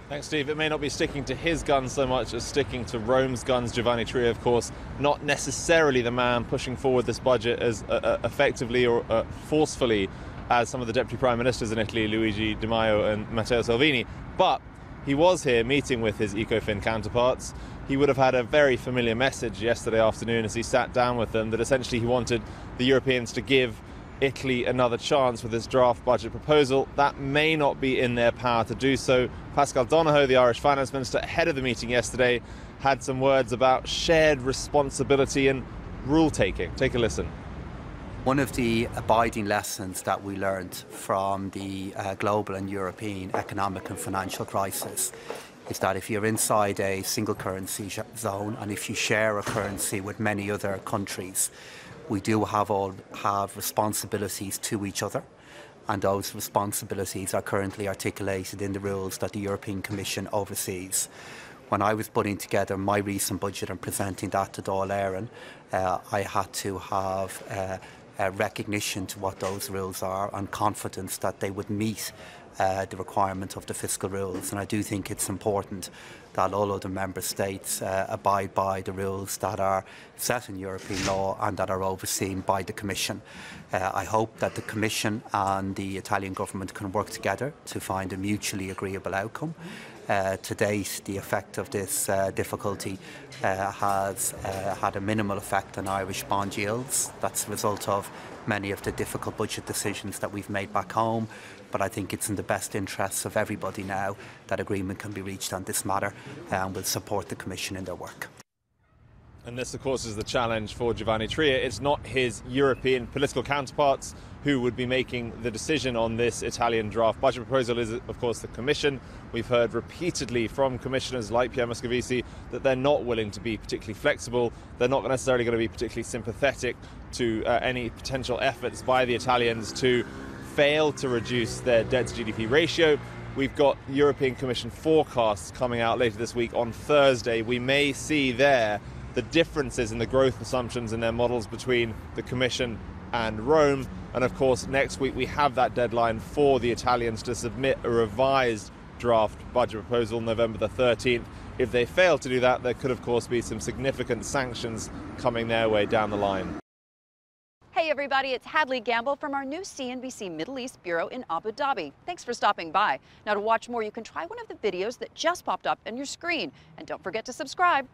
Thanks, Steve. It may not be sticking to his guns so much as sticking to Rome's guns. Giovanni Tria, of course, not necessarily the man pushing forward this budget as effectively or forcefully as some of the deputy prime ministers in Italy, Luigi Di Maio and Matteo Salvini. But he was here meeting with his ECOFIN counterparts. He would have had a very familiar message yesterday afternoon as he sat down with them that essentially he wanted the Europeans to give Italy another chance with this draft budget proposal. That may not be in their power to do so. Pascal Donohoe, the Irish finance minister, ahead of the meeting yesterday, had some words about shared responsibility and rule-taking. Take a listen. One of the abiding lessons that we learned from the global and European economic and financial crisis is that if you're inside a single currency zone and if you share a currency with many other countries, we do have responsibilities to each other, and those responsibilities are currently articulated in the rules that the European Commission oversees. When I was putting together my recent budget and presenting that to Dáil Éireann, I had to have recognition to what those rules are and confidence that they would meet the requirement of the fiscal rules. And I do think it's important that all other member states abide by the rules that are set in European law and that are overseen by the Commission. I hope that the Commission and the Italian government can work together to find a mutually agreeable outcome. To date, the effect of this difficulty has had a minimal effect on Irish bond yields. That's a result of many of the difficult budget decisions that we've made back home. But I think it's in the best interests of everybody now that agreement can be reached on this matter, and will support the Commission in their work. And this, of course, is the challenge for Giovanni Tria. It's not his European political counterparts who would be making the decision on this Italian draft budget proposal. Is, of course, the Commission. We've heard repeatedly from commissioners like Pierre Moscovici that they're not willing to be particularly flexible. They're not necessarily going to be particularly sympathetic to any potential efforts by the Italians to fail to reduce their debt to GDP ratio. We've got European Commission forecasts coming out later this week on Thursday. We may see there the differences in the growth assumptions in their models between the Commission and Rome. And of course, next week we have that deadline for the Italians to submit a revised draft budget proposal, November the 13th. If they fail to do that, there could of course be some significant sanctions coming their way down the line. Hey everybody, it's Hadley Gamble from our new CNBC Middle East Bureau in Abu Dhabi. Thanks for stopping by. Now to watch more, you can try one of the videos that just popped up on your screen. And don't forget to subscribe.